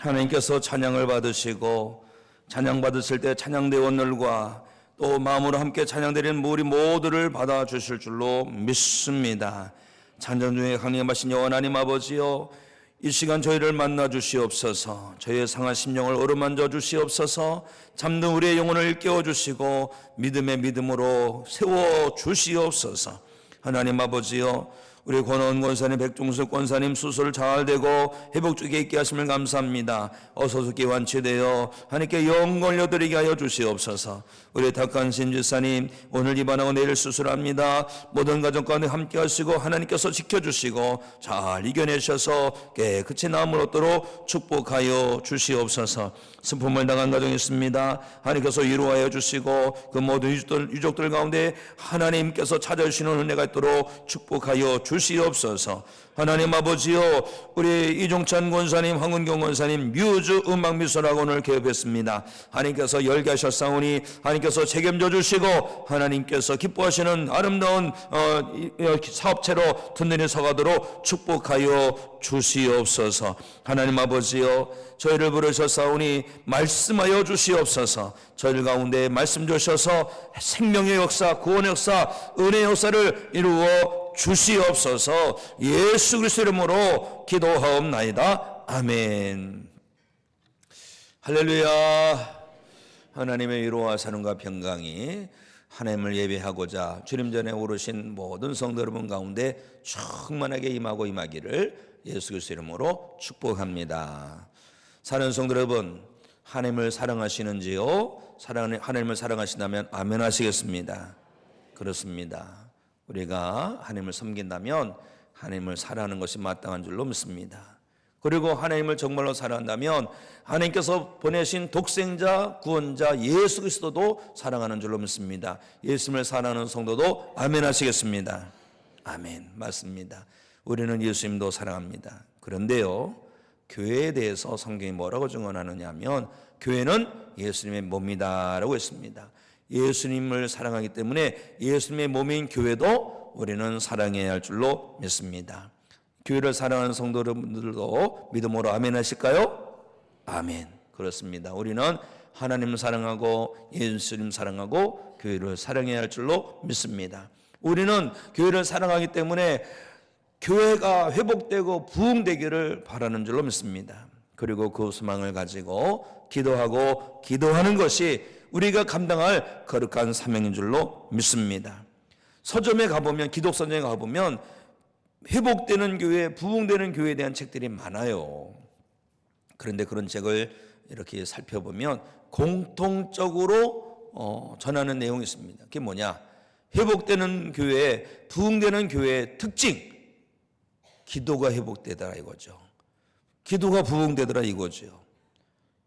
하나님께서 찬양을 받으시고 찬양 받으실 때 찬양대원들과 또 마음으로 함께 찬양드리는 우리 모두를 받아주실 줄로 믿습니다. 찬양 중에 강림하신 여호와 하나님 아버지여, 이 시간 저희를 만나 주시옵소서. 저희의 상한 심령을 어루만져 주시옵소서. 잠든 우리의 영혼을 깨워 주시고 믿음의 믿음으로 세워 주시옵소서. 하나님 아버지여, 우리 권원 권사님, 백종석 권사님 수술 잘 되고 회복주게 있게 하심을 감사합니다. 어서 좋게 완치되어 하나님께 영 걸려드리게 하여 주시옵소서. 우리 탁한신 집사님 오늘 입원하고 내일 수술합니다. 모든 가정 가운데 함께 하시고 하나님께서 지켜주시고 잘 이겨내셔서 깨끗이 나음을 얻도록 축복하여 주시옵소서. 슬픔을 당한 가정이 있습니다. 하나님께서 위로하여 주시고 그 모든 유족들 가운데 하나님께서 찾아주시는 은혜가 있도록 축복하여 주시옵소서. 하나님 아버지요, 우리 이종찬 권사님, 황은경 권사님 뮤즈 음악미술학원을 개업했습니다. 하나님께서 열게 하셨사오니 하나님께서 책임져 주시고 하나님께서 기뻐하시는 아름다운 사업체로 든든히 서가도록 축복하여 주시옵소서. 하나님 아버지요, 저희를 부르셨사오니 말씀하여 주시옵소서. 저희들 가운데 말씀 주셔서 생명의 역사, 구원의 역사, 은혜의 역사를 이루어 주시옵소서. 예수 그리스도 이름으로 기도하옵나이다. 아멘. 할렐루야. 하나님의 위로와 사랑과 평강이 하나님을 예배하고자 주님 전에 오르신 모든 성도 여러분 가운데 충만하게 임하고 임하기를 예수 그리스도 이름으로 축복합니다. 사랑하는 성도 여러분, 하나님을 사랑하시는지요? 하나님을 사랑하신다면 아멘 하시겠습니다. 그렇습니다. 우리가 하나님을 섬긴다면 하나님을 사랑하는 것이 마땅한 줄로 믿습니다. 그리고 하나님을 정말로 사랑한다면 하나님께서 보내신 독생자 구원자 예수 그리스도도 사랑하는 줄로 믿습니다. 예수님을 사랑하는 성도도 아멘 하시겠습니다. 아멘. 맞습니다. 우리는 예수님도 사랑합니다. 그런데요, 교회에 대해서 성경이 뭐라고 증언하느냐 하면 교회는 예수님의 몸이다 라고 했습니다. 예수님을 사랑하기 때문에 예수님의 몸인 교회도 우리는 사랑해야 할 줄로 믿습니다. 교회를 사랑하는 성도 여러분들도 믿음으로 아멘 하실까요? 아멘. 그렇습니다. 우리는 하나님을 사랑하고 예수님 사랑하고 교회를 사랑해야 할 줄로 믿습니다. 우리는 교회를 사랑하기 때문에 교회가 회복되고 부흥되기를 바라는 줄로 믿습니다. 그리고 그 소망을 가지고 기도하고 기도하는 것이 우리가 감당할 거룩한 사명인 줄로 믿습니다. 서점에 가보면, 기독서점에 가보면 회복되는 교회, 부흥되는 교회에 대한 책들이 많아요. 그런데 그런 책을 이렇게 살펴보면 공통적으로 전하는 내용이 있습니다. 그게 뭐냐? 회복되는 교회, 부흥되는 교회의 특징, 기도가 회복되더라 이거죠. 기도가 부흥되더라 이거죠.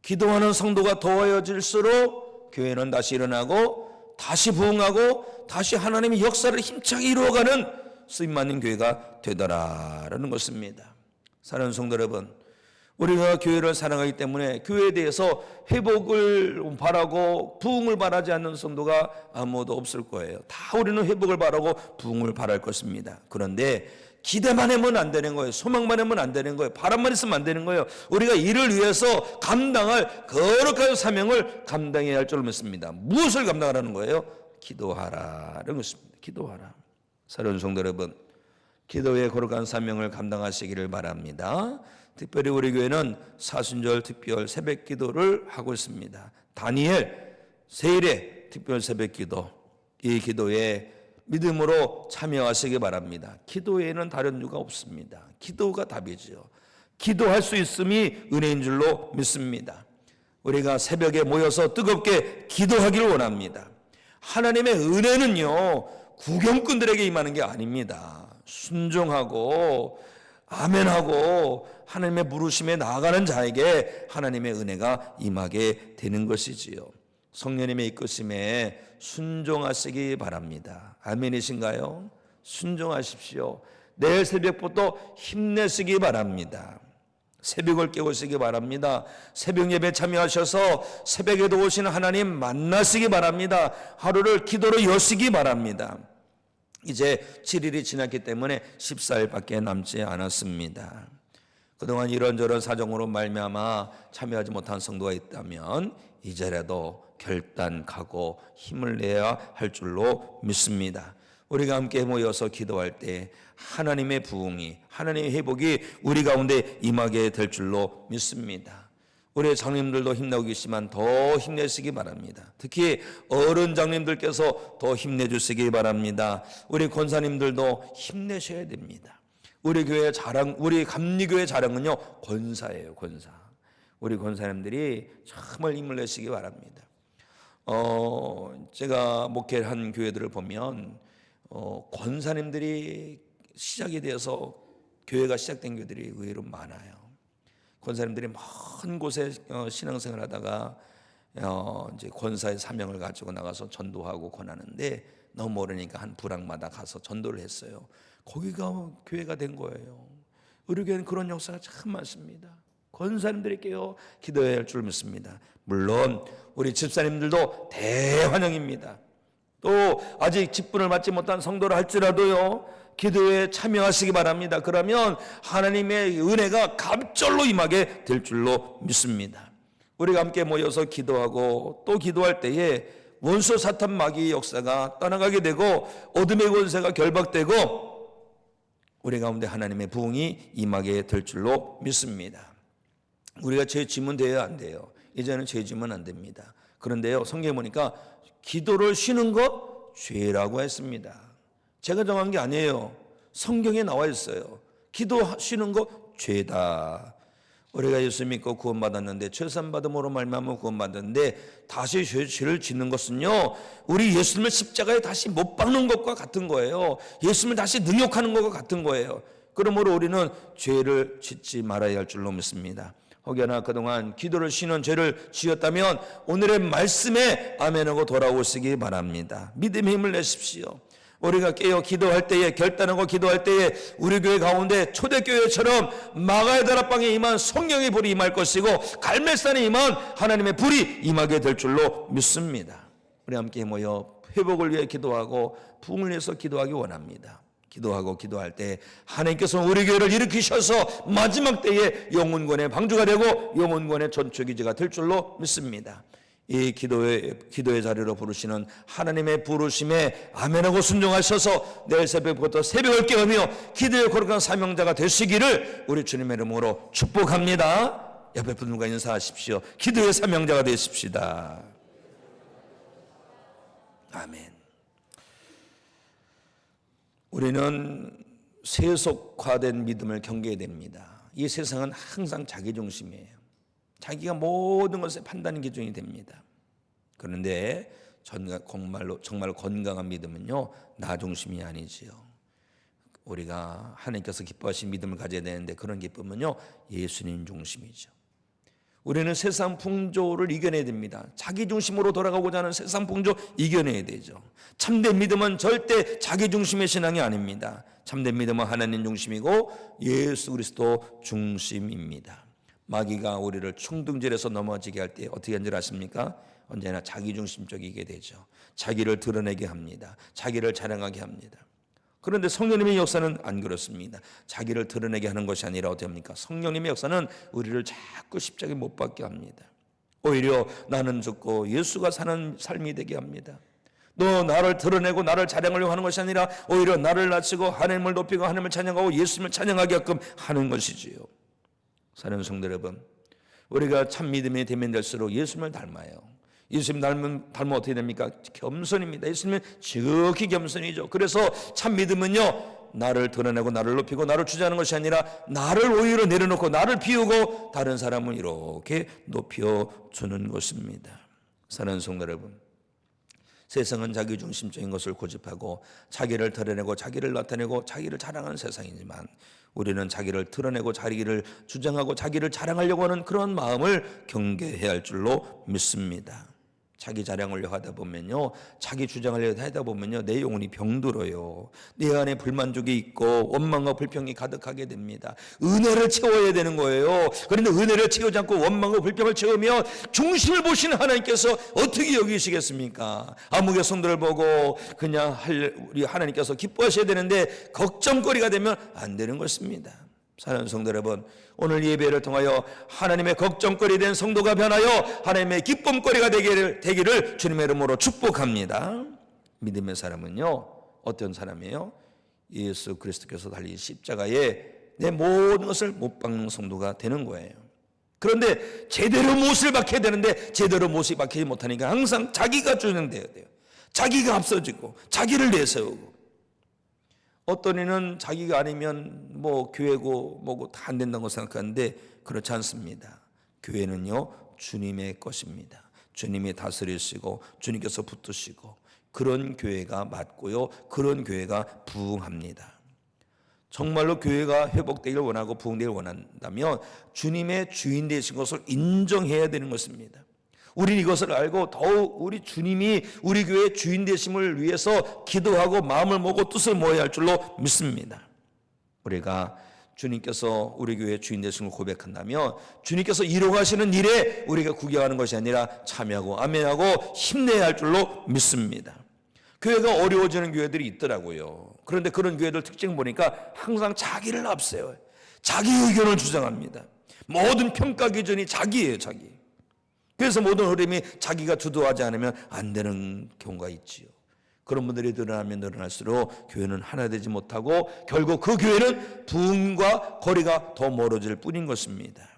기도하는 성도가 더하여질수록 교회는 다시 일어나고 다시 부흥하고 다시 하나님의 역사를 힘차게 이루어가는 쓰임받는 교회가 되더라라는 것입니다. 사랑하는 성도 여러분, 우리가 교회를 사랑하기 때문에 교회에 대해서 회복을 바라고 부흥을 바라지 않는 성도가 아무도 없을 거예요. 다 우리는 회복을 바라고 부흥을 바랄 것입니다. 그런데 기대만 하면 안 되는 거예요. 소망만 하면 안 되는 거예요. 바람만 있으면 안 되는 거예요. 우리가 이를 위해서 감당할 거룩한 사명을 감당해야 할 줄 믿습니다. 무엇을 감당하라는 거예요? 기도하라는 것입니다. 기도하라. 사랑하는 성도 여러분, 기도의 거룩한 사명을 감당하시기를 바랍니다. 특별히 우리 교회는 사순절 특별 새벽 기도를 하고 있습니다. 다니엘 세일의 특별 새벽 기도, 이 기도에 믿음으로 참여하시기 바랍니다. 기도에는 다른 이유가 없습니다. 기도가 답이죠. 기도할 수 있음이 은혜인 줄로 믿습니다. 우리가 새벽에 모여서 뜨겁게 기도하기를 원합니다. 하나님의 은혜는요, 구경꾼들에게 임하는 게 아닙니다. 순종하고 아멘하고 하나님의 부르심에 나아가는 자에게 하나님의 은혜가 임하게 되는 것이지요. 성령님의 이끄심에 순종하시기 바랍니다. 아멘이신가요? 순종하십시오. 내일 새벽부터 힘내시기 바랍니다. 새벽을 깨우시기 바랍니다. 새벽 예배 참여하셔서 새벽에도 오시는 하나님 만나시기 바랍니다. 하루를 기도로 여시기 바랍니다. 이제 7일이 지났기 때문에 14일밖에 남지 않았습니다. 그동안 이런저런 사정으로 말미암아 참여하지 못한 성도가 있다면 이제라도 결단하고 힘을 내야 할 줄로 믿습니다. 우리가 함께 모여서 기도할 때 하나님의 부흥이, 하나님의 회복이 우리 가운데 임하게 될 줄로 믿습니다. 우리 장님들도 힘내고 계시지만 더 힘내시기 바랍니다. 특히 어른 장님들께서 더 힘내주시기 바랍니다. 우리 권사님들도 힘내셔야 됩니다. 우리 교회 자랑, 우리 감리교회 자랑은요, 권사예요, 권사. 우리 권사님들이 정말 힘을 내시기 바랍니다. 제가 목회한 교회들을 보면 권사님들이 시작이 되어서 교회가 시작된 교회들이 의외로 많아요. 권사님들이 먼 곳에 신앙생활 하다가 이제 권사의 사명을 가지고 나가서 전도하고 권하는데 너무 모르니까 한 부락마다 가서 전도를 했어요. 거기가 교회가 된 거예요. 우리 교회는 그런 역사가 참 많습니다. 권사님들이 깨어 기도해야 할 줄 믿습니다. 물론 우리 집사님들도 대환영입니다. 또 아직 직분을 맡지 못한 성도를 할지라도요, 기도에 참여하시기 바랍니다. 그러면 하나님의 은혜가 갑절로 임하게 될 줄로 믿습니다. 우리가 함께 모여서 기도하고 또 기도할 때에 원수 사탄 마귀의 역사가 떠나가게 되고 어둠의 권세가 결박되고 우리 가운데 하나님의 부흥이 임하게 될 줄로 믿습니다. 우리가 죄 지면 돼야 안 돼요. 이제는 죄 지면 안 됩니다. 그런데요, 성경에 보니까 기도를 쉬는 것 죄라고 했습니다. 제가 정한 게 아니에요. 성경에 나와 있어요. 기도 쉬는 것 죄다. 우리가 예수 믿고 구원받았는데 죄산받음으로 말미암아 구원받았는데 다시 죄를 짓는 것은요, 우리 예수님을 십자가에 다시 못 박는 것과 같은 거예요. 예수님을 다시 능욕하는 것과 같은 거예요. 그러므로 우리는 죄를 짓지 말아야 할 줄로 믿습니다. 혹여나 그동안 기도를 쉬는 죄를 지었다면 오늘의 말씀에 아멘하고 돌아오시기 바랍니다. 믿음의 힘을 내십시오. 우리가 깨어 기도할 때에, 결단하고 기도할 때에 우리 교회 가운데 초대교회처럼 마가의 다락방에 임한 성령의 불이 임할 것이고 갈멜산에 임한 하나님의 불이 임하게 될 줄로 믿습니다. 우리 함께 모여 회복을 위해 기도하고 부흥을 위해서 기도하기 원합니다. 기도하고 기도할 때 하나님께서 우리 교회를 일으키셔서 마지막 때에 영혼권의 방주가 되고 영혼권의 전초기지가 될 줄로 믿습니다. 이 기도의 자리로 부르시는 하나님의 부르심에 아멘하고 순종하셔서 내일 새벽부터 새벽을 깨우며 기도에 거룩한 사명자가 되시기를 우리 주님의 이름으로 축복합니다. 옆에 분들과 인사하십시오. 기도의 사명자가 되십시다. 아멘. 우리는 세속화된 믿음을 겪게 됩니다. 이 세상은 항상 자기 중심이에요. 자기가 모든 것에 판단 기준이 됩니다. 그런데 정말 건강한 믿음은요, 나 중심이 아니지요. 우리가 하나님께서 기뻐하신 믿음을 가져야 되는데 그런 기쁨은요, 예수님 중심이죠. 우리는 세상 풍조를 이겨내야 됩니다. 자기 중심으로 돌아가고자 하는 세상 풍조 이겨내야 되죠. 참된 믿음은 절대 자기 중심의 신앙이 아닙니다. 참된 믿음은 하나님 중심이고 예수 그리스도 중심입니다. 마귀가 우리를 충동질해서 넘어지게 할 때 어떻게 하는 줄 아십니까? 언제나 자기중심적이게 되죠. 자기를 드러내게 합니다. 자기를 자랑하게 합니다. 그런데 성령님의 역사는 안 그렇습니다. 자기를 드러내게 하는 것이 아니라 어떻게 합니까? 성령님의 역사는 우리를 자꾸 십자가에 못 박게 합니다. 오히려 나는 죽고 예수가 사는 삶이 되게 합니다. 너 나를 드러내고 나를 자랑하려고 하는 것이 아니라 오히려 나를 낮추고 하나님을 높이고 하나님을 찬양하고 예수님을 찬양하게끔 하는 것이지요. 사랑하는 성도 여러분, 우리가 참 믿음이 되면 될수록 예수님을 닮아요. 예수님 닮으면 어떻게 됩니까? 겸손입니다. 예수님은 지극히 겸손이죠. 그래서 참 믿음은요, 나를 드러내고 나를 높이고 나를 주장하는 것이 아니라 나를 오히려 내려놓고 나를 비우고 다른 사람을 이렇게 높여주는 것입니다. 사랑하는 성도 여러분, 세상은 자기중심적인 것을 고집하고 자기를 드러내고 자기를 나타내고 자기를 자랑하는 세상이지만 우리는 자기를 드러내고 자기를 주장하고 자기를 자랑하려고 하는 그런 마음을 경계해야 할 줄로 믿습니다. 자기 자랑하려고 하다 보면요, 자기 주장하려고 하다 보면요, 내 영혼이 병들어요. 내 안에 불만족이 있고 원망과 불평이 가득하게 됩니다. 은혜를 채워야 되는 거예요. 그런데 은혜를 채우지 않고 원망과 불평을 채우면 중심을 보시는 하나님께서 어떻게 여기시겠습니까? 아무개 성도를 보고 그냥 우리 하나님께서 기뻐하셔야 되는데 걱정거리가 되면 안 되는 것입니다. 사랑하는 성도 여러분, 오늘 예배를 통하여 하나님의 걱정거리 된 성도가 변하여 하나님의 기쁨거리가 되기를 주님의 이름으로 축복합니다. 믿음의 사람은요, 어떤 사람이에요? 예수 그리스도께서 달린 십자가에 내 모든 것을 못 박는 성도가 되는 거예요. 그런데 제대로 못을 박혀야 되는데 제대로 못이 박히지 못하니까 항상 자기가 주장되어야 돼요. 자기가 앞서지고 자기를 내세우고, 어떤 이는 자기가 아니면 뭐 교회고 뭐고 다 안 된다고 생각하는데 그렇지 않습니다. 교회는요, 주님의 것입니다. 주님이 다스리시고 주님께서 붙드시고, 그런 교회가 맞고요, 그런 교회가 부흥합니다. 정말로 교회가 회복되기를 원하고 부흥되기를 원한다면 주님의 주인 되신 것을 인정해야 되는 것입니다. 우리는 이것을 알고 더욱 우리 주님이 우리 교회의 주인 되심을 위해서 기도하고 마음을 먹고 뜻을 모아야 할 줄로 믿습니다. 우리가 주님께서 우리 교회의 주인 되심을 고백한다면 주님께서 이루어가시는 일에 우리가 구경하는 것이 아니라 참여하고 아멘하고 힘내야 할 줄로 믿습니다. 교회가 어려워지는 교회들이 있더라고요. 그런데 그런 교회들 특징 보니까 항상 자기를 앞세워요. 자기 의견을 주장합니다. 모든 평가 기준이 자기예요, 자기. 그래서 모든 흐름이 자기가 주도하지 않으면 안 되는 경우가 있지요. 그런 분들이 늘어나면 늘어날수록 교회는 하나 되지 못하고 결국 그 교회는 부흥과 거리가 더 멀어질 뿐인 것입니다.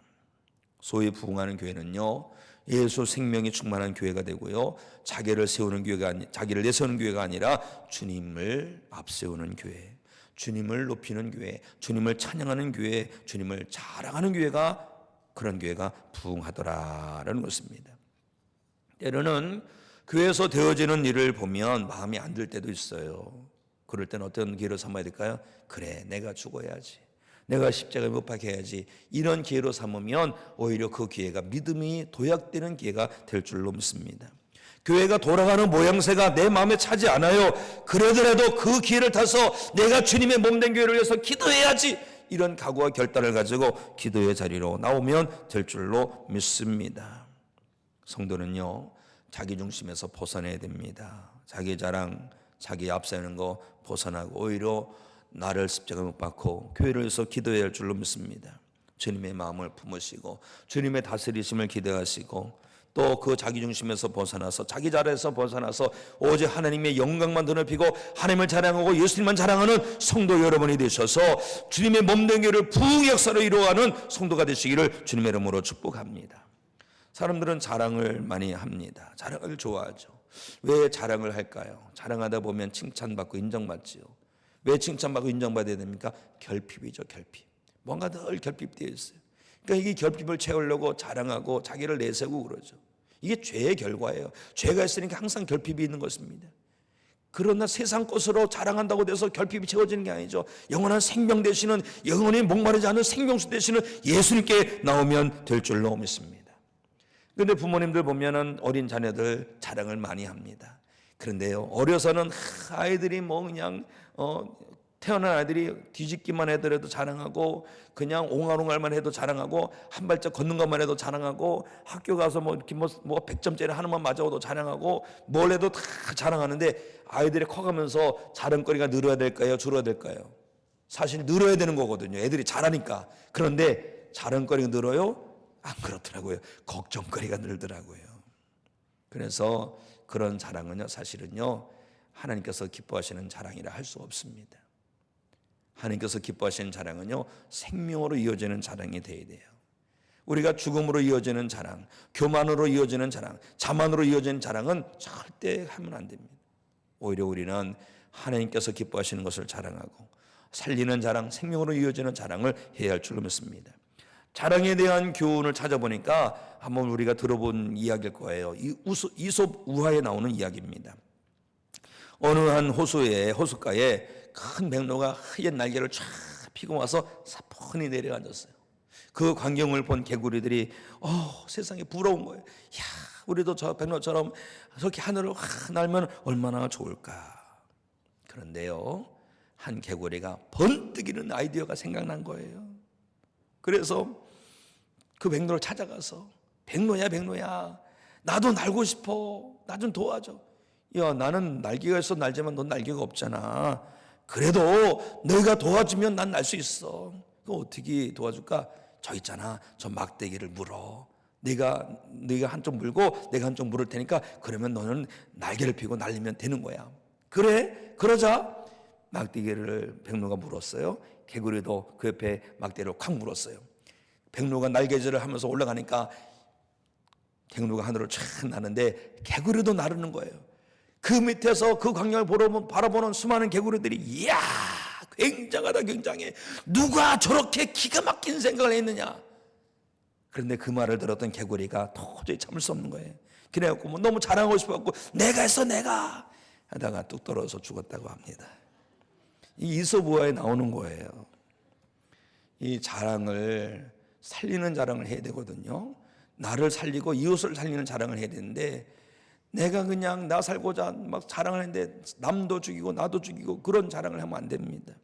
소위 부흥하는 교회는요, 예수 생명이 충만한 교회가 되고요, 자기를 내세우는 교회가 아니라 주님을 앞세우는 교회, 주님을 높이는 교회, 주님을 찬양하는 교회, 주님을 자랑하는 교회가, 그런 교회가 부흥하더라라는 것입니다. 때로는 교회에서 되어지는 일을 보면 마음이 안 들 때도 있어요. 그럴 때는 어떤 기회로 삼아야 될까요? 그래, 내가 죽어야지, 내가 십자가에 못 박혀야지, 이런 기회로 삼으면 오히려 그 기회가 믿음이 도약되는 기회가 될 줄로 믿습니다. 교회가 돌아가는 모양새가 내 마음에 차지 않아요. 그러더라도 그 기회를 타서 내가 주님의 몸된 교회를 위해서 기도해야지, 이런 각오와 결단을 가지고 기도의 자리로 나오면 될 줄로 믿습니다. 성도는요, 자기 중심에서 벗어나야 됩니다. 자기 자랑, 자기 앞세우는 거 벗어나고 오히려 나를 십자가에 못 박고 교회를 위해서 기도해야 할 줄로 믿습니다. 주님의 마음을 품으시고 주님의 다스리심을 기대하시고, 또 그 자기 중심에서 벗어나서 자기 자리에서 벗어나서 오직 하나님의 영광만 드높이고 하나님을 자랑하고 예수님만 자랑하는 성도 여러분이 되셔서 주님의 몸된 교회를 부흥 역사로 이루어가는 성도가 되시기를 주님의 이름으로 축복합니다. 사람들은 자랑을 많이 합니다. 자랑을 좋아하죠. 왜 자랑을 할까요? 자랑하다 보면 칭찬받고 인정받지요. 왜 칭찬받고 인정받아야 됩니까? 결핍이죠, 결핍. 뭔가 늘 결핍되어 있어요. 그러니까 이 결핍을 채우려고 자랑하고 자기를 내세우고 그러죠. 이게 죄의 결과예요. 죄가 있으니까 항상 결핍이 있는 것입니다. 그러나 세상 것으로 자랑한다고 해서 결핍이 채워지는 게 아니죠. 영원한 생명 되시는, 영원히 목마르지 않은 생명수 되시는 예수님께 나오면 될 줄로 믿습니다. 그런데 부모님들 보면은 어린 자녀들 자랑을 많이 합니다. 그런데요, 어려서는 아이들이 뭐 그냥 태어난 아이들이 뒤집기만 해도 자랑하고, 그냥 옹알옹알만 해도 자랑하고, 한 발짝 걷는 것만 해도 자랑하고, 학교 가서 뭐 이렇게 뭐 100점짜리 하나만 맞아도 자랑하고, 뭘 해도 다 자랑하는데 아이들이 커가면서 자랑거리가 늘어야 될까요, 줄어야 될까요? 사실 늘어야 되는 거거든요. 애들이 잘하니까. 그런데 자랑거리가 늘어요? 안 그렇더라고요. 걱정거리가 늘더라고요. 그래서 그런 자랑은요, 사실은요, 하나님께서 기뻐하시는 자랑이라 할 수 없습니다. 하나님께서 기뻐하시는 자랑은요, 생명으로 이어지는 자랑이 되어야 돼요. 우리가 죽음으로 이어지는 자랑, 교만으로 이어지는 자랑, 자만으로 이어지는 자랑은 절대 하면 안 됩니다. 오히려 우리는 하나님께서 기뻐하시는 것을 자랑하고 살리는 자랑, 생명으로 이어지는 자랑을 해야 할 줄로 믿습니다. 자랑에 대한 교훈을 찾아보니까 한번 우리가 들어본 이야기일 거예요. 이솝 우화에 나오는 이야기입니다. 어느 한 호숫가에 큰 백로가 하얀 날개를 쫙 피고 와서 사뿐히 내려앉았어요. 그 광경을 본 개구리들이 세상에 부러운 거예요. 야, 우리도 저 백로처럼 저렇게 하늘을 확 날면 얼마나 좋을까. 그런데요, 한 개구리가 번뜩이는 아이디어가 생각난 거예요. 그래서 그 백로를 찾아가서, 백로야, 나도 날고 싶어, 나 좀 도와줘. 야, 나는 날개가 있어 날지만 넌 날개가 없잖아. 그래도 너희가 도와주면 난 날 수 있어. 그거 어떻게 도와줄까? 저 있잖아, 저 막대기를 물어. 네가 한쪽 물고 내가 한쪽 물을 테니까 그러면 너는 날개를 펴고 날리면 되는 거야. 그래? 그러자 막대기를 백로가 물었어요. 개구리도 그 옆에 막대기를 콱 물었어요. 백로가 날개질을 하면서 올라가니까 개구리가 하늘을 촥 나는데 개구리도 나르는 거예요. 그 밑에서 그 광경을 바라보는 수많은 개구리들이 이야, 굉장하다, 굉장해. 누가 저렇게 기가 막힌 생각을 했느냐. 그런데 그 말을 들었던 개구리가 도저히 참을 수 없는 거예요. 그래갖고 뭐 너무 자랑하고 싶어갖고 내가 했어, 내가 하다가 뚝 떨어져서 죽었다고 합니다. 이 이솝우화에 나오는 거예요. 이 자랑을 살리는 자랑을 해야 되거든요. 나를 살리고 이웃을 살리는 자랑을 해야 되는데 내가 그냥 나 살고자 막 자랑을 했는데 남도 죽이고 나도 죽이고 그런 자랑을 하면 안 됩니다.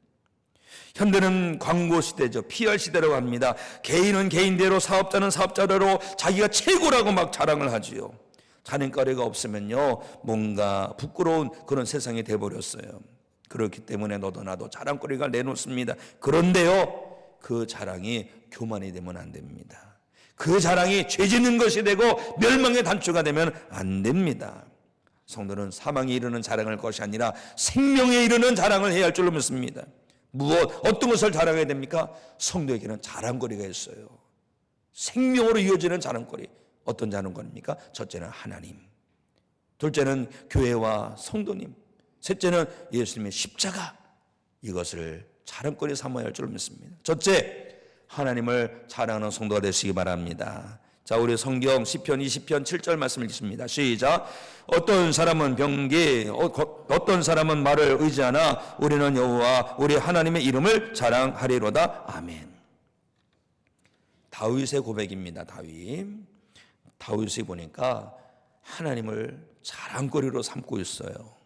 현대는 광고 시대죠. PR 시대라고 합니다. 개인은 개인대로, 사업자는 사업자대로 자기가 최고라고 막 자랑을 하지요. 자랑거리가 없으면요 뭔가 부끄러운 그런 세상이 돼버렸어요. 그렇기 때문에 너도 나도 자랑거리가 내놓습니다. 그런데요 그 자랑이 교만이 되면 안 됩니다. 그 자랑이 죄짓는 것이 되고 멸망의 단초가 되면 안 됩니다. 성도는 사망에 이르는 자랑을 할 것이 아니라 생명에 이르는 자랑을 해야 할 줄로 믿습니다. 어떤 것을 자랑해야 됩니까? 성도에게는 자랑거리가 있어요. 생명으로 이어지는 자랑거리. 어떤 자랑거리입니까? 첫째는 하나님, 둘째는 교회와 성도님, 셋째는 예수님의 십자가. 이것을 자랑거리 삼아야 할 줄로 믿습니다. 첫째, 하나님을 자랑하는 성도가 되시기 바랍니다. 자, 우리 성경 시편 20편 7절 말씀을 읽습니다. 시작. 어떤 사람은 병기, 어떤 사람은 말을 의지하나 우리는 여호와 우리 하나님의 이름을 자랑하리로다. 아멘. 다윗의 고백입니다. 다윗이 보니까 하나님을 자랑거리로 삼고 있어요.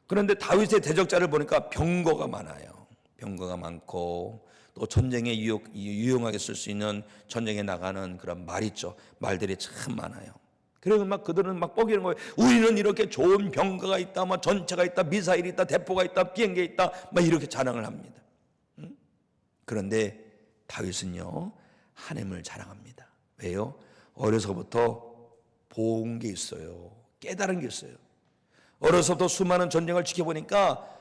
그런데 다윗의 대적자를 보니까 병거가 많아요. 병거가 많고 또 전쟁에 유용하게 쓸 수 있는 전쟁에 나가는 그런 말 있죠. 말들이 참 많아요. 그래서 막 그들은 막 뻐기는 거예요. 우리는 이렇게 좋은 병거가 있다, 막 전차가 있다, 미사일이 있다, 대포가 있다, 비행기 있다, 막 이렇게 자랑을 합니다. 그런데 다윗은요 하나님을 자랑합니다. 왜요? 어려서부터 본 게 있어요. 깨달은 게 있어요. 어려서부터 수많은 전쟁을 지켜보니까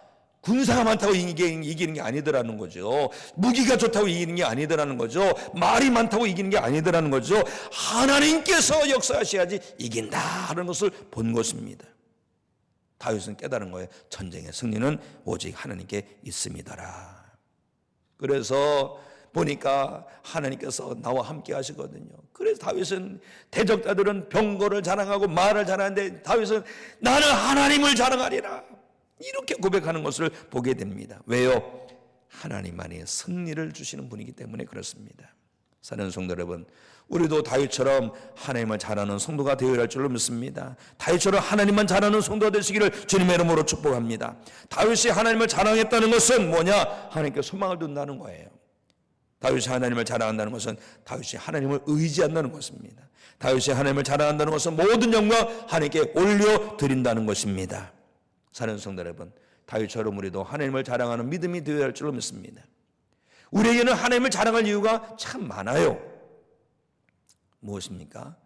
군사가 많다고 이기는 게 아니더라는 거죠. 무기가 좋다고 이기는 게 아니더라는 거죠. 말이 많다고 이기는 게 아니더라는 거죠. 하나님께서 역사하셔야지 이긴다 하는 것을 본 것입니다. 다윗은 깨달은 거예요. 전쟁의 승리는 오직 하나님께 있음이더라. 그래서 보니까 하나님께서 나와 함께 하시거든요. 그래서 다윗은 대적자들은 병거를 자랑하고 말을 자랑하는데 다윗은 나는 하나님을 자랑하리라 이렇게 고백하는 것을 보게 됩니다. 왜요? 하나님만이 승리를 주시는 분이기 때문에 그렇습니다. 사랑하는 성도 여러분, 우리도 다윗처럼 하나님을 잘하는 성도가 되어야 할 줄로 믿습니다. 다윗처럼 하나님만 잘하는 성도가 되시기를 주님의 이름으로 축복합니다. 다윗이 하나님을 자랑했다는 것은 뭐냐? 하나님께 소망을 둔다는 거예요. 다윗이 하나님을 자랑한다는 것은 다윗이 하나님을 의지한다는 것입니다. 다윗이 하나님을 자랑한다는 것은 모든 영광 하나님께 올려드린다는 것입니다. 사랑하는 성도 여러분, 다윗처럼 우리도 하나님을 자랑하는 믿음이 되어야 할 줄로 믿습니다. 우리에게는 하나님을 자랑할 이유가 참 많아요. 무엇입니까?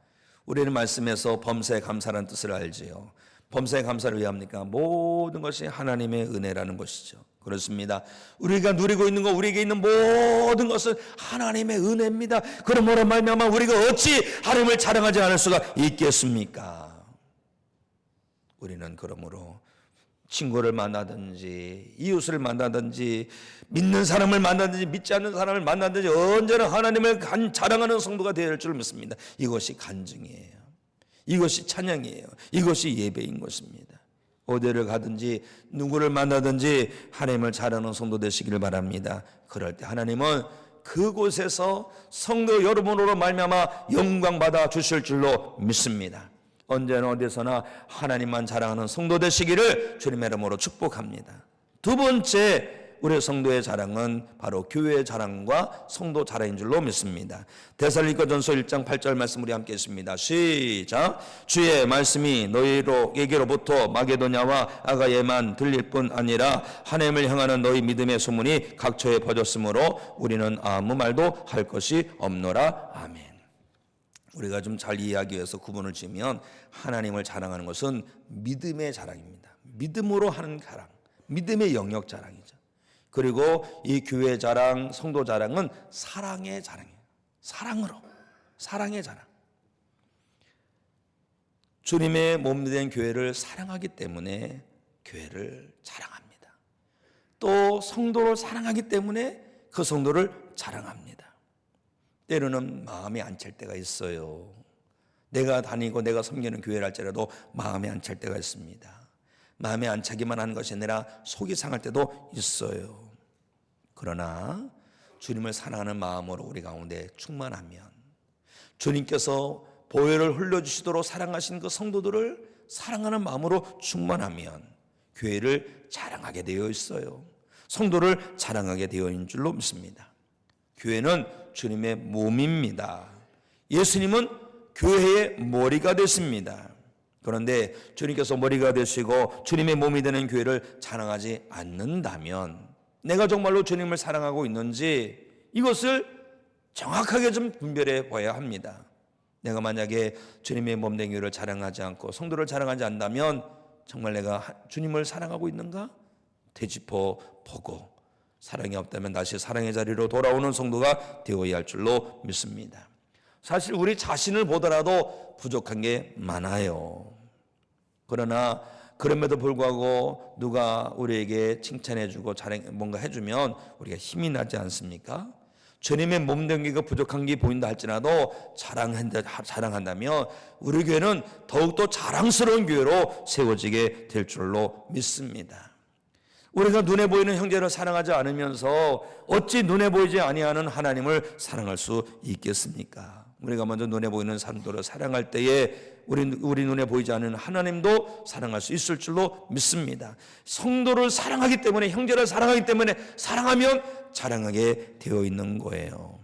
우리는 말씀에서 범사에 감사라는 뜻을 알지요. 범사에 감사를 왜 합니까? 모든 것이 하나님의 은혜라는 것이죠. 그렇습니다. 우리가 누리고 있는 것, 우리에게 있는 모든 것은 하나님의 은혜입니다. 그러므로 말미암아 우리가 어찌 하나님을 자랑하지 않을 수가 있겠습니까? 우리는 그러므로 친구를 만나든지 이웃을 만나든지 믿는 사람을 만나든지 믿지 않는 사람을 만나든지 언제나 하나님을 자랑하는 성도가 되어야 할 줄 믿습니다. 이것이 간증이에요. 이것이 찬양이에요. 이것이 예배인 것입니다. 어디를 가든지 누구를 만나든지 하나님을 자랑하는 성도 되시기를 바랍니다. 그럴 때 하나님은 그곳에서 성도 여러분으로 말미암아 영광 받아 주실 줄로 믿습니다. 언제나 어디서나 하나님만 자랑하는 성도 되시기를 주님의 이름으로 축복합니다. 두 번째, 우리 성도의 자랑은 바로 교회의 자랑과 성도 자랑인 줄로 믿습니다. 데살로니가전서 1장 8절 말씀 우리 함께 읽습니다. 시작. 주의 말씀이 너희에게로부터 마게도냐와 아가예만 들릴 뿐 아니라 하나님을 향하는 너희 믿음의 소문이 각처에 퍼졌으므로 우리는 아무 말도 할 것이 없노라. 아멘. 우리가 좀 잘 이해하기 위해서 구분을 지으면 하나님을 자랑하는 것은 믿음의 자랑입니다. 믿음으로 하는 자랑, 믿음의 영역 자랑이죠. 그리고 이 교회 자랑, 성도 자랑은 사랑의 자랑이에요. 사랑의 자랑. 주님의 몸이 된 교회를 사랑하기 때문에 교회를 자랑합니다. 또 성도를 사랑하기 때문에 그 성도를 자랑합니다. 때로는 마음이 안 찰 때가 있어요. 내가 다니고 내가 섬기는 교회를 할지라도 마음이 안 찰 때가 있습니다. 마음이 안 차기만 하는 것이 아니라 속이 상할 때도 있어요. 그러나 주님을 사랑하는 마음으로 우리 가운데 충만하면, 주님께서 보혈을 흘려주시도록 사랑하신 그 성도들을 사랑하는 마음으로 충만하면 교회를 자랑하게 되어 있어요. 성도를 자랑하게 되어 있는 줄로 믿습니다. 교회는 주님의 몸입니다. 예수님은 교회의 머리가 됐습니다. 그런데 주님께서 머리가 되시고 주님의 몸이 되는 교회를 자랑하지 않는다면 내가 정말로 주님을 사랑하고 있는지 이것을 정확하게 좀 분별해 봐야 합니다. 내가 만약에 주님의 몸 된 교회를 자랑하지 않고 성도를 자랑하지 않는다면 정말 내가 주님을 사랑하고 있는가? 되짚어 보고 사랑이 없다면 다시 사랑의 자리로 돌아오는 성도가 되어야 할 줄로 믿습니다. 사실 우리 자신을 보더라도 부족한 게 많아요. 그러나 그럼에도 불구하고 누가 우리에게 칭찬해주고 뭔가 해주면 우리가 힘이 나지 않습니까? 주님의 몸된 교회가 부족한 게 보인다 할지라도 자랑한다면 우리 교회는 더욱더 자랑스러운 교회로 세워지게 될 줄로 믿습니다. 우리가 눈에 보이는 형제를 사랑하지 않으면서 어찌 눈에 보이지 아니하는 하나님을 사랑할 수 있겠습니까? 우리가 먼저 눈에 보이는 사람들을 사랑할 때에 우리 눈에 보이지 않는 하나님도 사랑할 수 있을 줄로 믿습니다. 성도를 사랑하기 때문에, 형제를 사랑하기 때문에 사랑하면 자랑하게 되어 있는 거예요.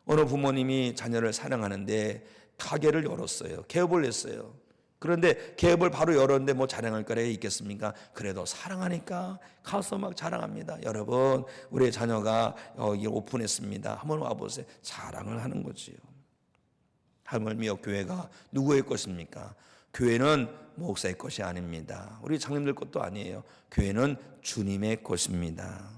어느 부모님이 자녀를 사랑하는데 가게를 열었어요. 개업을 했어요. 그런데 개업을 바로 열었는데 뭐 자랑할 거래 있겠습니까? 그래도 사랑하니까 가서 막 자랑합니다. 여러분, 우리 자녀가 오픈했습니다. 한번 와보세요. 자랑을 하는 거지요. 하물며 교회가 누구의 것입니까? 교회는 목사의 것이 아닙니다. 우리 장님들 것도 아니에요. 교회는 주님의 것입니다.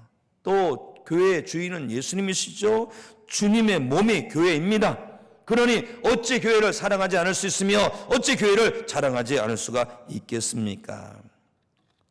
또 교회의 주인은 예수님이시죠. 주님의 몸이 교회입니다. 그러니 어찌 교회를 사랑하지 않을 수 있으며 어찌 교회를 자랑하지 않을 수가 있겠습니까?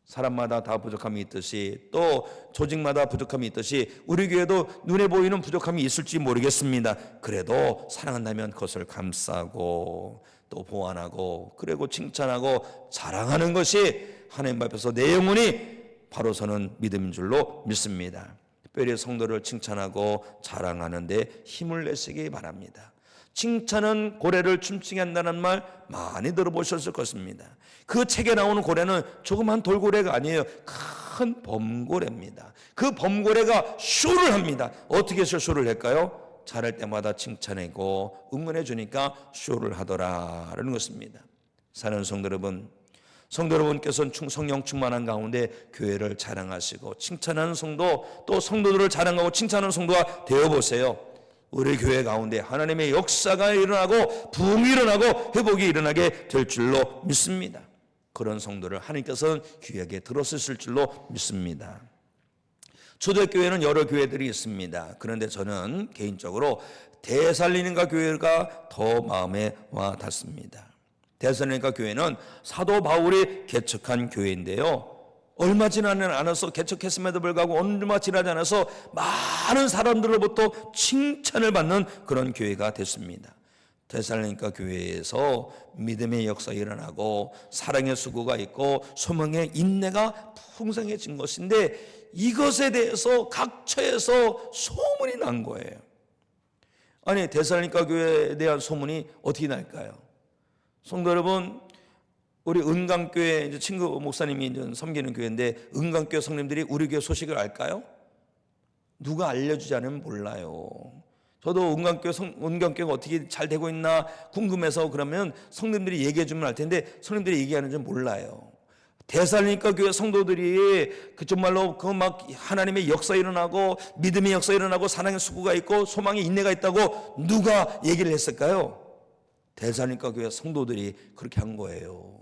사람마다 다 부족함이 있듯이 또 조직마다 부족함이 있듯이 우리 교회도 눈에 보이는 부족함이 있을지 모르겠습니다. 그래도 사랑한다면 그것을 감싸고 또 보완하고 그리고 칭찬하고 자랑하는 것이 하나님 앞에서 내 영혼이 바로 서는 믿음인 줄로 믿습니다. 특별히 성도를 칭찬하고 자랑하는 데 힘을 내시기 바랍니다. 칭찬은 고래를 춤추게 한다는 말 많이 들어보셨을 것입니다. 그 책에 나오는 고래는 조그만 돌고래가 아니에요. 큰 범고래입니다. 그 범고래가 쇼를 합니다. 어떻게 쇼를 할까요? 잘할 때마다 칭찬하고 응원해 주니까 쇼를 하더라라는 것입니다. 사랑하는 성도 여러분, 성도 여러분께서는 성령 충만한 가운데 교회를 자랑하시고 칭찬하는 성도, 또 성도들을 자랑하고 칭찬하는 성도가 되어보세요. 우리 교회 가운데 하나님의 역사가 일어나고 부흥이 일어나고 회복이 일어나게 될 줄로 믿습니다. 그런 성도를 하나님께서는 귀하게 들어쓰실 줄로 믿습니다. 초대교회는 여러 교회들이 있습니다. 그런데 저는 개인적으로 데살로니가 교회가 더 마음에 와 닿습니다. 데살로니가 교회는 사도 바울이 개척한 교회인데요, 얼마 지나지 않아서 개척했음에도 불구하고 얼마 지나지 않아서 많은 사람들로부터 칭찬을 받는 그런 교회가 됐습니다. 데살로니가 교회에서 믿음의 역사가 일어나고 사랑의 수고가 있고 소망의 인내가 풍성해진 것인데 이것에 대해서 각처에서 소문이 난 거예요. 아니, 데살로니가 교회에 대한 소문이 어떻게 날까요? 성도 여러분, 우리 은강교회 이제 친구 목사님이 이제 섬기는 교회인데 은강교회 성님들이 우리 교회 소식을 알까요? 누가 알려주지 않으면 몰라요. 저도 은강교회가 어떻게 잘 되고 있나 궁금해서 그러면 성님들이 얘기해 주면 알 텐데 성님들이 얘기하는지 몰라요. 데살로니가 교회 성도들이 그 정말로 그 막 하나님의 역사 일어나고 믿음의 역사 일어나고 사랑의 수고가 있고 소망의 인내가 있다고 누가 얘기를 했을까요? 데살로니가 교회 성도들이 그렇게 한 거예요.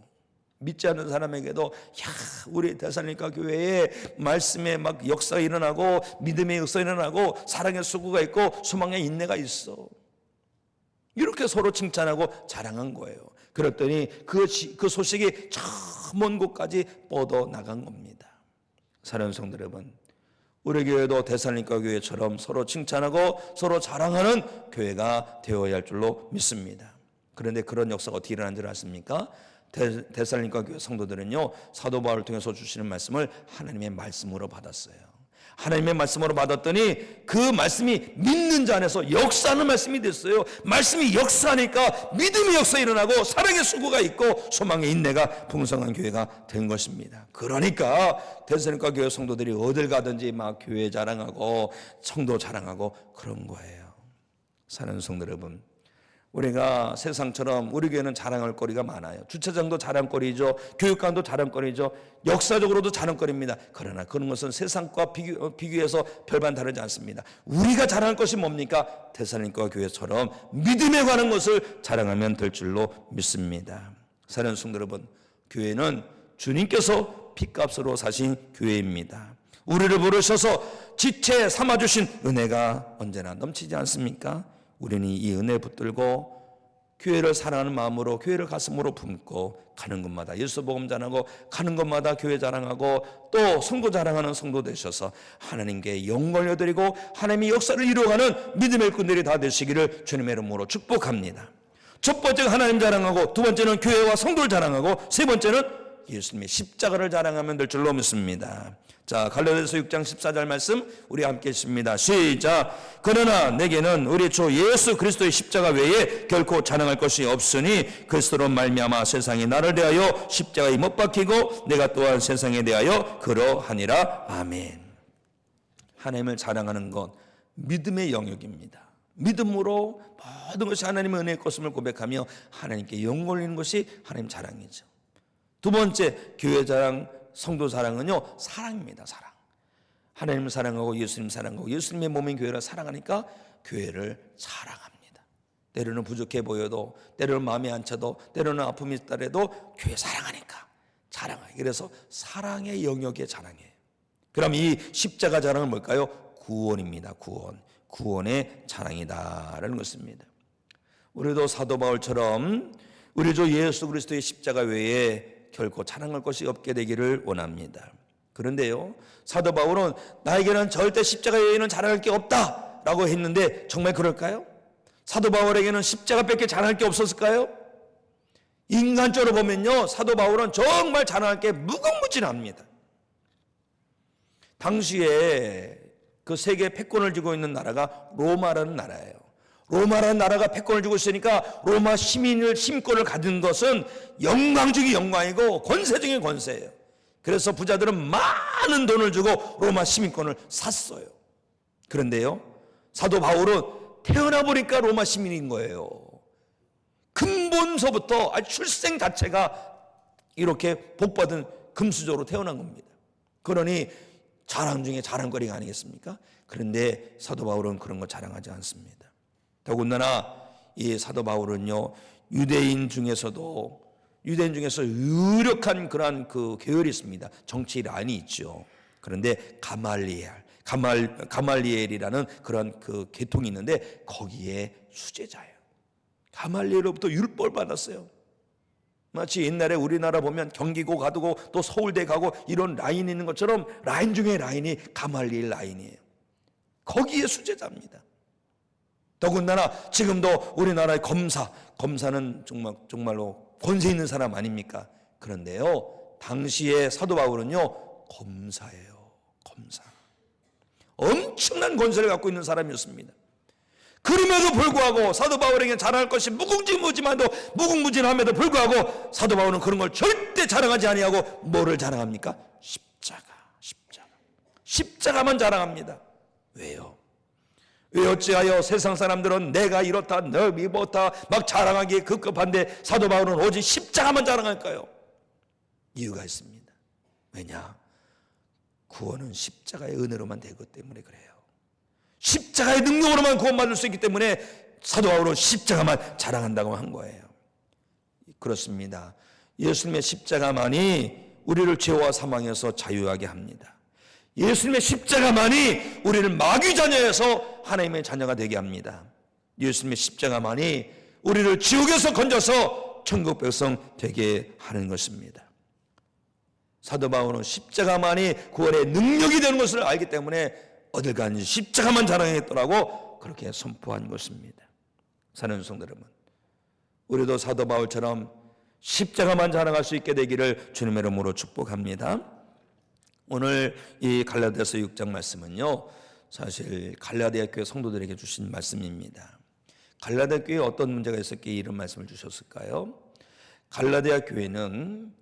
믿지 않는 사람에게도 야, 우리 데살로니가 교회에 말씀에 막 역사가 일어나고 믿음의 역사가 일어나고 사랑의 수고가 있고 소망의 인내가 있어. 이렇게 서로 칭찬하고 자랑한 거예요. 그랬더니 그 소식이 저 먼 곳까지 뻗어나간 겁니다. 사랑하는 성도 여러분, 우리 교회도 데살로니가 교회처럼 서로 칭찬하고 서로 자랑하는 교회가 되어야 할 줄로 믿습니다. 그런데 그런 역사가 어떻게 일어난 줄 아십니까? 데살로니가 교회 성도들은요, 사도 바울을 통해서 주시는 말씀을 하나님의 말씀으로 받았어요. 하나님의 말씀으로 받았더니 그 말씀이 믿는 자 안에서 역사하는 말씀이 됐어요. 말씀이 역사하니까 믿음의 역사 일어나고 사랑의 수고가 있고 소망의 인내가 풍성한 교회가 된 것입니다. 그러니까 데살로니가 교회 성도들이 어딜 가든지 막 교회 자랑하고 성도 자랑하고 그런 거예요. 사랑하는 성도 여러분, 우리가 세상처럼 우리 교회는 자랑할 거리가 많아요. 주차장도 자랑거리죠. 교육관도 자랑거리죠. 역사적으로도 자랑거리입니다. 그러나 그런 것은 세상과 비교해서 별반 다르지 않습니다. 우리가 자랑할 것이 뭡니까? 데살로니가 교회처럼 믿음에 관한 것을 자랑하면 될 줄로 믿습니다. 사랑하는 성도 여러분, 교회는 주님께서 핏값으로 사신 교회입니다. 우리를 부르셔서 지체 삼아주신 은혜가 언제나 넘치지 않습니까? 우리는 이 은혜 붙들고 교회를 사랑하는 마음으로 교회를 가슴으로 품고 가는 곳마다 예수 복음 전하고 가는 곳마다 교회 자랑하고 또 성도 자랑하는 성도 되셔서 하나님께 영광 올려드리고 하나님의 역사를 이루어가는 믿음의 일꾼들이 다 되시기를 주님의 이름으로 축복합니다. 첫 번째가 하나님 자랑하고 두 번째는 교회와 성도를 자랑하고 세 번째는 예수님의 십자가를 자랑하면 될 줄로 믿습니다. 자, 갈라디아서 6장 14절 말씀 우리 함께 읽습니다. 시작. 그러나 내게는 우리 주 예수 그리스도의 십자가 외에 결코 자랑할 것이 없으니 그리스도로 말미암아 세상이 나를 대하여 십자가에 못 박히고 내가 또한 세상에 대하여 그러하니라. 아멘. 하나님을 자랑하는 건 믿음의 영역입니다. 믿음으로 모든 것이 하나님의 은혜의 것임을 고백하며 하나님께 영광 올리는 것이 하나님 자랑이죠. 두 번째 교회 자랑, 성도 자랑은요, 사랑입니다. 사랑. 하나님을 사랑하고 예수님 사랑하고 예수님의 몸인 교회를 사랑하니까 교회를 사랑합니다. 때로는 부족해 보여도, 때로는 마음에 안 차도, 때로는 아픔이 있더라도 교회 사랑하니까 자랑해요. 그래서 사랑의 영역의 자랑이에요. 그럼 이 십자가 자랑은 뭘까요? 구원입니다. 구원의 자랑이다라는 것입니다. 우리도 사도 바울처럼 우리 주 예수 그리스도의 십자가 외에 결코 자랑할 것이 없게 되기를 원합니다. 그런데요, 사도 바울은 나에게는 절대 십자가 외에는 자랑할 게 없다라고 했는데 정말 그럴까요? 사도 바울에게는 십자가밖에 자랑할 게 없었을까요? 인간적으로 보면요, 사도 바울은 정말 자랑할 게 무궁무진합니다. 당시에 그 세계 패권을 쥐고 있는 나라가 로마라는 나라예요. 로마라는 나라가 패권을 쥐고 있으니까 로마 시민권을 가진 것은 영광 중의 영광이고 권세 중의 권세예요. 그래서 부자들은 많은 돈을 주고 로마 시민권을 샀어요. 그런데요, 사도 바울은 태어나 보니까 로마 시민인 거예요. 근본서부터 출생 자체가 이렇게 복받은 금수저로 태어난 겁니다. 그러니 자랑 중에 자랑거리가 아니겠습니까? 그런데 사도 바울은 그런 거 자랑하지 않습니다. 더군다나 이 사도 바울은요, 유대인 중에서 유력한 그러한 그 계열이 있습니다. 정치 라인이 있죠. 그런데 가말리엘이라는 그런 그 계통이 있는데 거기에 수제자예요. 가말리엘로부터 율법을 받았어요. 마치 옛날에 우리나라 보면 경기고 가두고 또 서울대 가고 이런 라인이 있는 것처럼 라인 중에 라인이 가말리엘 라인이에요. 거기에 수제자입니다. 더군다나 지금도 우리나라의 검사는 정말로 권세 있는 사람 아닙니까? 그런데요, 당시에 사도 바울은요, 검사예요. 검사. 엄청난 권세를 갖고 있는 사람이었습니다. 그럼에도 불구하고 사도 바울에게 자랑할 것이 무궁무진함에도 불구하고 사도 바울은 그런 걸 절대 자랑하지 아니하고 뭐를 자랑합니까? 십자가만 자랑합니다. 왜요? 왜 어찌하여 세상 사람들은 내가 이렇다 너 이렇다 막 자랑하기에 급급한데 사도 바울은 오직 십자가만 자랑할까요? 이유가 있습니다. 왜냐? 구원은 십자가의 은혜로만 되기 때문에 그래요. 십자가의 능력으로만 구원받을 수 있기 때문에 사도 바울은 십자가만 자랑한다고 한 거예요. 그렇습니다. 예수님의 십자가만이 우리를 죄와 사망에서 자유하게 합니다. 예수님의 십자가만이 우리를 마귀 자녀에서 하나님의 자녀가 되게 합니다. 예수님의 십자가만이 우리를 지옥에서 건져서 천국 백성 되게 하는 것입니다. 사도 바울은 십자가만이 구원의 능력이 되는 것을 알기 때문에 어딜 가는지 십자가만 자랑했더라고 그렇게 선포한 것입니다. 사랑하는 성도 여러분, 우리도 사도 바울처럼 십자가만 자랑할 수 있게 되기를 주님의 이름으로 축복합니다. 오늘 이 갈라디아서 6장 말씀은요, 사실 갈라디아 교회 성도들에게 주신 말씀입니다. 갈라디아 교회에 어떤 문제가 있었기에 이런 말씀을 주셨을까요? 갈라디아 교회는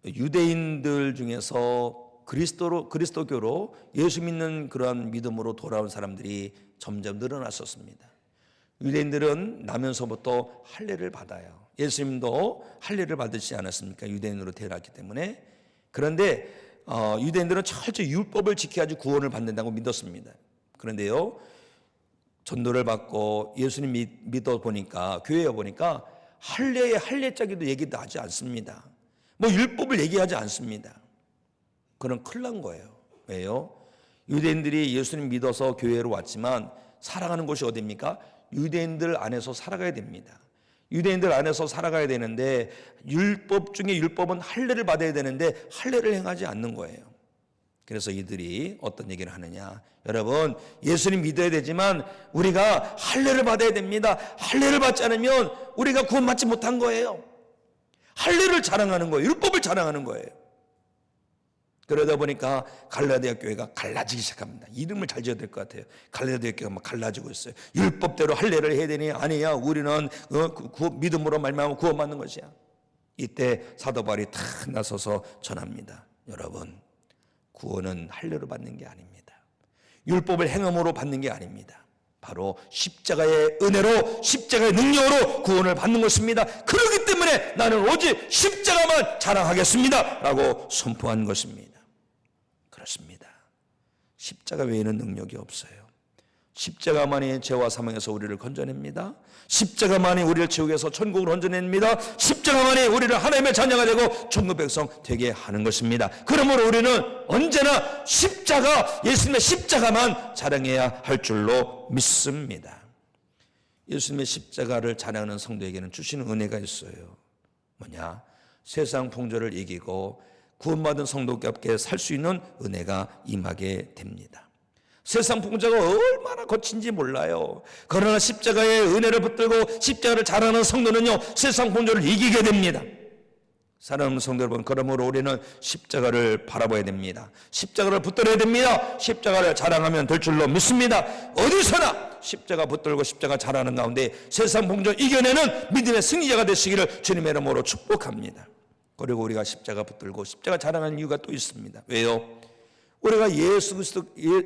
유대인들 중에서 그리스도교로 예수 믿는 그러한 믿음으로 돌아온 사람들이 점점 늘어났었습니다. 유대인들은 나면서부터 할례를 받아요. 예수님도 할례를 받으시지 않았습니까? 유대인으로 태어났기 때문에. 그런데 유대인들은 철저히 율법을 지켜야지 구원을 받는다고 믿었습니다. 그런데요, 전도를 받고 예수님 믿어 보니까, 교회에 보니까 할례의 할례짜기도 얘기도 하지 않습니다. 뭐 율법을 얘기하지 않습니다. 그런 큰일 난 거예요. 왜요? 유대인들이 예수님 믿어서 교회로 왔지만 살아가는 곳이 어디입니까? 유대인들 안에서 살아가야 됩니다. 유대인들 안에서 살아가야 되는데 율법 중에 율법은 할례를 받아야 되는데 할례를 행하지 않는 거예요. 그래서 이들이 어떤 얘기를 하느냐? 여러분, 예수님 믿어야 되지만 우리가 할례를 받아야 됩니다. 할례를 받지 않으면 우리가 구원받지 못한 거예요. 할례를 자랑하는 거예요. 율법을 자랑하는 거예요. 그러다 보니까 갈라디아 교회가 갈라지기 시작합니다. 이름을 잘 지어야 될 것 같아요. 갈라디아 교회가 막 갈라지고 있어요. 율법대로 할례를 해야 되니 아니야. 우리는 믿음으로 말미암아 구원받는 것이야. 이때 사도 바울이 탁 나서서 전합니다. 여러분, 구원은 할례로 받는 게 아닙니다. 율법을 행함으로 받는 게 아닙니다. 바로 십자가의 은혜로, 십자가의 능력으로 구원을 받는 것입니다. 그렇기 때문에 나는 오직 십자가만 자랑하겠습니다 라고 선포한 것입니다. 그렇습니다. 십자가 외에는 능력이 없어요. 십자가만이 죄와 사망에서 우리를 건져냅니다. 십자가만이 우리를 지옥에서 천국으로 건져냅니다. 십자가만이 우리를 하나님의 자녀가 되고 천국 백성 되게 하는 것입니다. 그러므로 우리는 언제나 십자가, 예수님의 십자가만 자랑해야 할 줄로 믿습니다. 예수님의 십자가를 자랑하는 성도에게는 주시는 은혜가 있어요. 뭐냐? 세상 풍조를 이기고 구원받은 성도께 살 수 있는 은혜가 임하게 됩니다. 세상 풍조가 얼마나 거친지 몰라요. 그러나 십자가의 은혜를 붙들고 십자가를 자랑하는 성도는요, 세상 풍조를 이기게 됩니다. 사랑하는 성도 여러분, 그러므로 우리는 십자가를 바라봐야 됩니다. 십자가를 붙들어야 됩니다. 십자가를 자랑하면 될 줄로 믿습니다. 어디서나 십자가 붙들고 십자가 자랑하는 가운데 세상 풍조 이겨내는 믿음의 승리자가 되시기를 주님의 이름으로 축복합니다. 그리고 우리가 십자가 붙들고 십자가 자랑하는 이유가 또 있습니다. 왜요? 우리가 예수 그리스도,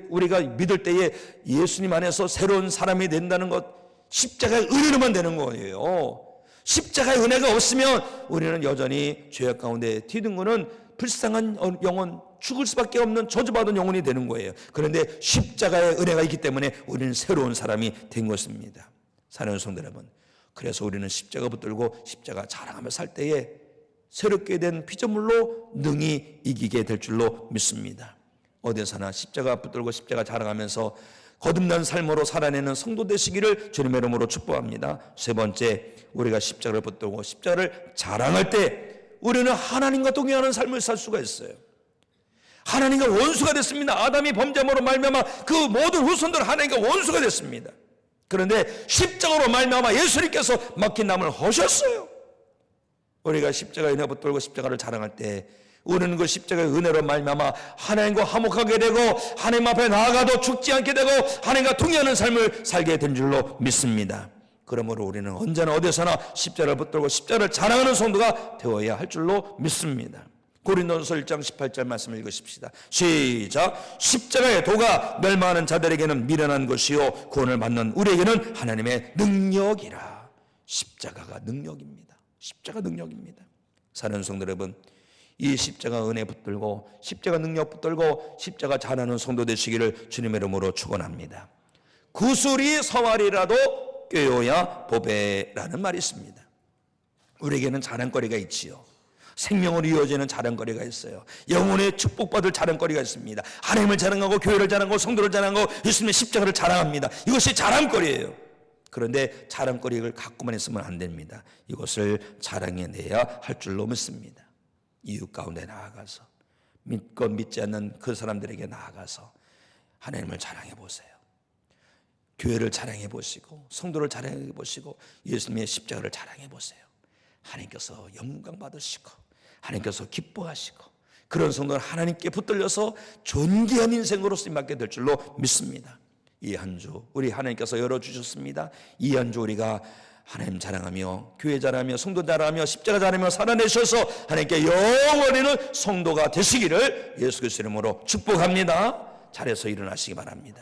우리가 믿을 때에 예수님 안에서 새로운 사람이 된다는 것, 십자가의 은혜로만 되는 거예요. 십자가의 은혜가 없으면 우리는 여전히 죄악 가운데 뒤등거는 불쌍한 영혼, 죽을 수밖에 없는 저주받은 영혼이 되는 거예요. 그런데 십자가의 은혜가 있기 때문에 우리는 새로운 사람이 된 것입니다. 사랑하는 성도 여러분, 그래서 우리는 십자가 붙들고 십자가 자랑하며 살 때에 새롭게 된 피조물로 능히 이기게 될 줄로 믿습니다. 어디서나 십자가 붙들고 십자가 자랑하면서 거듭난 삶으로 살아내는 성도 되시기를 주님의 이름으로 축복합니다. 세 번째, 우리가 십자가를 붙들고 십자가를 자랑할 때 우리는 하나님과 동행하는 삶을 살 수가 있어요. 하나님과 원수가 됐습니다. 아담이 범죄함으로 말미암아 그 모든 후손들 하나님과 원수가 됐습니다. 그런데 십자가로 말미암아 예수님께서 막힌 남을 허셨어요. 우리가 십자가에 은혜 붙들고 십자가를 자랑할 때 우리는 그 십자가의 은혜로 말미암아 하나님과 화목하게 되고 하나님 앞에 나아가도 죽지 않게 되고 하나님과 동의하는 삶을 살게 된 줄로 믿습니다. 그러므로 우리는 언제나 어디서나 십자가를 붙들고 십자가를 자랑하는 성도가 되어야 할 줄로 믿습니다. 고린도전서 1장 18절 말씀을 읽으십시다. 시작. 십자가의 도가 멸망하는 자들에게는 미련한 것이요 구원을 받는 우리에게는 하나님의 능력이라. 십자가가 능력입니다. 십자가 능력입니다. 사랑하는 성도 여러분, 이 십자가 은혜 붙들고 십자가 능력 붙들고 십자가 잘하는 성도 되시기를 주님의 이름으로 축원합니다. 구슬이 서말이라도 꿰어야 보배라는 말이 있습니다. 우리에게는 자랑거리가 있지요. 생명으로 이어지는 자랑거리가 있어요. 영혼의 축복받을 자랑거리가 있습니다. 하나님을 자랑하고 교회를 자랑하고 성도를 자랑하고 예수님의 십자가를 자랑합니다. 이것이 자랑거리예요. 그런데 자랑거리를 갖고만 있으면 안 됩니다. 이것을 자랑해내야 할 줄로 믿습니다. 이웃 가운데 나아가서 믿고 믿지 않는 그 사람들에게 나아가서 하나님을 자랑해 보세요. 교회를 자랑해 보시고 성도를 자랑해 보시고 예수님의 십자가를 자랑해 보세요. 하나님께서 영광 받으시고 하나님께서 기뻐하시고 그런 성도는 하나님께 붙들려서 존귀한 인생으로 쓰임받게 될 줄로 믿습니다. 이 한 주 우리 하나님께서 열어주셨습니다. 이 한 주 우리가 하나님 자랑하며 교회 자랑하며 성도 자랑하며 십자가 자랑하며 살아내셔서 하나님께 영원히는 성도가 되시기를 예수 그리스도 이름으로 축복합니다. 잘해서 일어나시기 바랍니다.